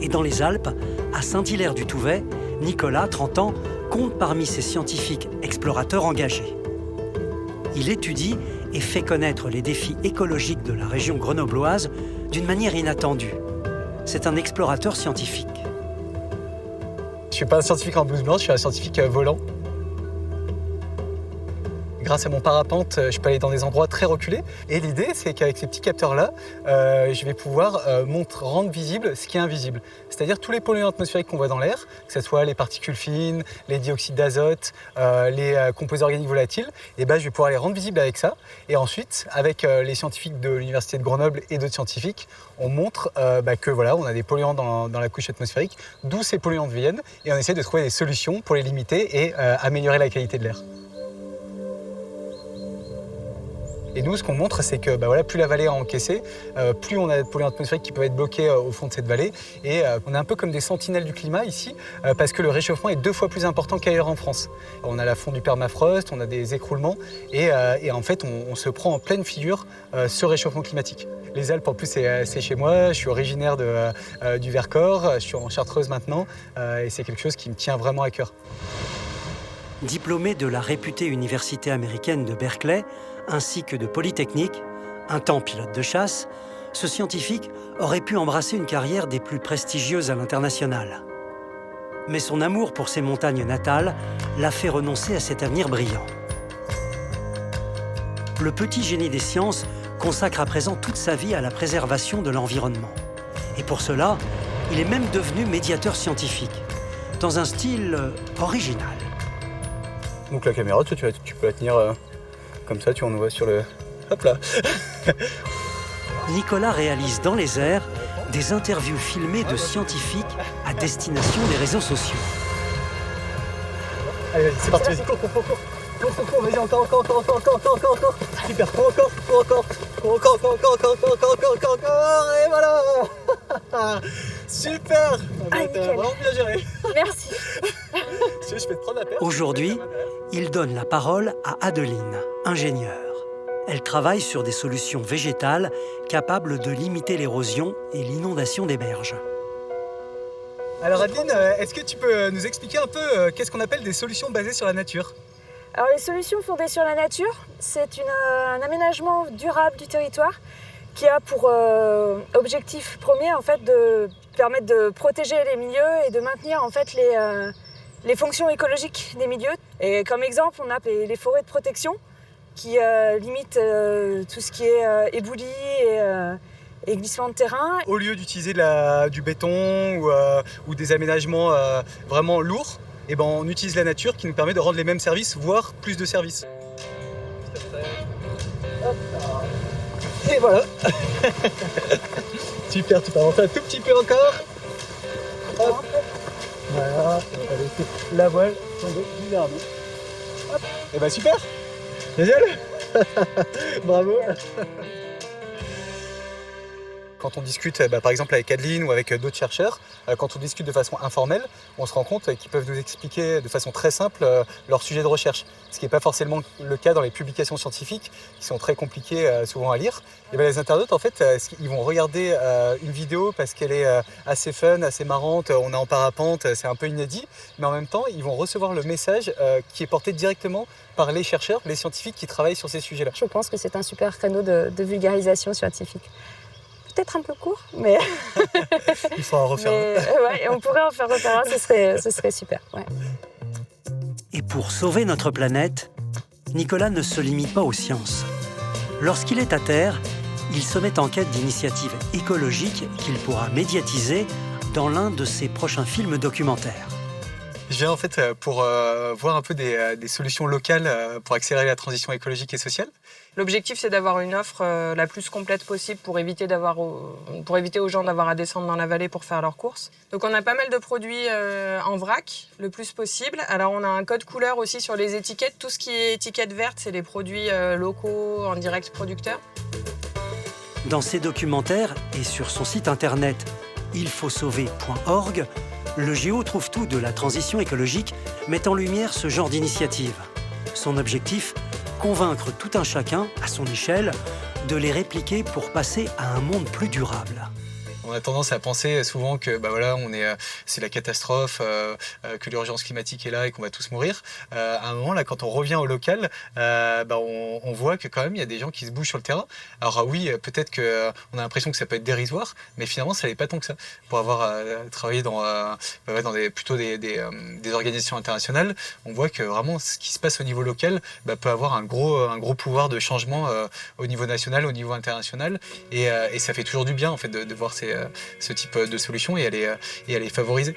Et dans les Alpes, à Saint-Hilaire-du-Touvet, Nicolas, 30 ans, compte parmi ces scientifiques explorateurs engagés. Il étudie et fait connaître les défis écologiques de la région grenobloise d'une manière inattendue. C'est un explorateur scientifique. Je ne suis pas un scientifique en blouse blanche, je suis un scientifique volant. Grâce à mon parapente, je peux aller dans des endroits très reculés. Et l'idée, c'est qu'avec ces petits capteurs-là, je vais pouvoir rendre visible ce qui est invisible. C'est-à-dire tous les polluants atmosphériques qu'on voit dans l'air, que ce soit les particules fines, les dioxydes d'azote, les composés organiques volatiles, et je vais pouvoir les rendre visibles avec ça. Et ensuite, avec les scientifiques de l'Université de Grenoble et d'autres scientifiques, on montre que voilà, on a des polluants dans la couche atmosphérique, d'où ces polluants viennent, et on essaie de trouver des solutions pour les limiter et améliorer la qualité de l'air. Et nous, ce qu'on montre, c'est que plus la vallée est encaissée, plus on a de polluants atmosphériques qui peuvent être bloqués au fond de cette vallée. Et on est un peu comme des sentinelles du climat ici, parce que le réchauffement est 2 fois plus important qu'ailleurs en France. On a la fonte du permafrost, on a des écroulements, et en fait, on se prend en pleine figure ce réchauffement climatique. Les Alpes, en plus, c'est chez moi. Je suis originaire du Vercors, je suis en Chartreuse maintenant, et c'est quelque chose qui me tient vraiment à cœur. Diplômé de la réputée université américaine de Berkeley, ainsi que de Polytechnique, un temps pilote de chasse, ce scientifique aurait pu embrasser une carrière des plus prestigieuses à l'international. Mais son amour pour ses montagnes natales l'a fait renoncer à cet avenir brillant. Le petit génie des sciences consacre à présent toute sa vie à la préservation de l'environnement. Et pour cela, il est même devenu médiateur scientifique, dans un style original. Donc la caméra, tu peux la tenir comme ça, on nous voit sur le... Hop là. Nicolas réalise dans les airs des interviews filmées de scientifiques à destination des réseaux sociaux. Allez, c'est parti, vas-y. Cours, vas-y, encore. Super, encore, et voilà. Super. T'as vraiment bien géré. Merci. Je vais te prendre la perche. Aujourd'hui, il donne la parole à Adeline, ingénieure. Elle travaille sur des solutions végétales capables de limiter l'érosion et l'inondation des berges. Alors Adeline, est-ce que tu peux nous expliquer un peu qu'est-ce qu'on appelle des solutions basées sur la nature ? Alors les solutions fondées sur la nature, c'est un aménagement durable du territoire qui a pour objectif premier en fait de permettre de protéger les milieux et de maintenir en fait les fonctions écologiques des milieux. Et comme exemple, on a les forêts de protection qui limitent tout ce qui est éboulis et glissement de terrain. Au lieu d'utiliser du béton ou des aménagements vraiment lourds, on utilise la nature qui nous permet de rendre les mêmes services, voire plus de services. Et voilà. Super, tu peux avancer un tout petit peu encore. Hop. Voilà, on va laisser la voile tomber bizarrement. Hop. Et super. Génial. Bravo. Quand on discute par exemple avec Adeline ou avec d'autres chercheurs, quand on discute de façon informelle, on se rend compte qu'ils peuvent nous expliquer de façon très simple leur sujet de recherche. Ce qui n'est pas forcément le cas dans les publications scientifiques, qui sont très compliquées souvent à lire. Et les internautes, en fait, ils vont regarder une vidéo parce qu'elle est assez fun, assez marrante, on est en parapente, c'est un peu inédit, mais en même temps, ils vont recevoir le message qui est porté directement par les chercheurs, les scientifiques qui travaillent sur ces sujets-là. Je pense que c'est un super canal de vulgarisation scientifique. Peut-être un peu court, mais... Il faut en refaire un. On pourrait en faire refaire un, ce serait super. Ouais. Et pour sauver notre planète, Nicolas ne se limite pas aux sciences. Lorsqu'il est à terre, il se met en quête d'initiatives écologiques qu'il pourra médiatiser dans l'un de ses prochains films documentaires. Je viens en fait pour voir un peu des solutions locales pour accélérer la transition écologique et sociale. L'objectif, c'est d'avoir une offre la plus complète possible pour éviter aux gens d'avoir à descendre dans la vallée pour faire leurs courses. Donc on a pas mal de produits en vrac, le plus possible. Alors on a un code couleur aussi sur les étiquettes. Tout ce qui est étiquette verte, c'est les produits locaux, en direct producteurs. Dans ses documentaires et sur son site internet ilfautsauver.org, le Géo trouve tout de la transition écologique met en lumière ce genre d'initiative. Son objectif, convaincre tout un chacun, à son échelle, de les répliquer pour passer à un monde plus durable. On a tendance à penser souvent que c'est la catastrophe, que l'urgence climatique est là et qu'on va tous mourir. À un moment, là, quand on revient au local, on voit que quand même, il y a des gens qui se bougent sur le terrain. Alors oui, peut-être qu'on a l'impression que ça peut être dérisoire, mais finalement, ça n'est pas tant que ça. Pour avoir travaillé dans des organisations internationales, on voit que vraiment, ce qui se passe au niveau local peut avoir un gros pouvoir de changement au niveau national, au niveau international. Et ça fait toujours du bien en fait, de voir ce type de solutions et à les favoriser.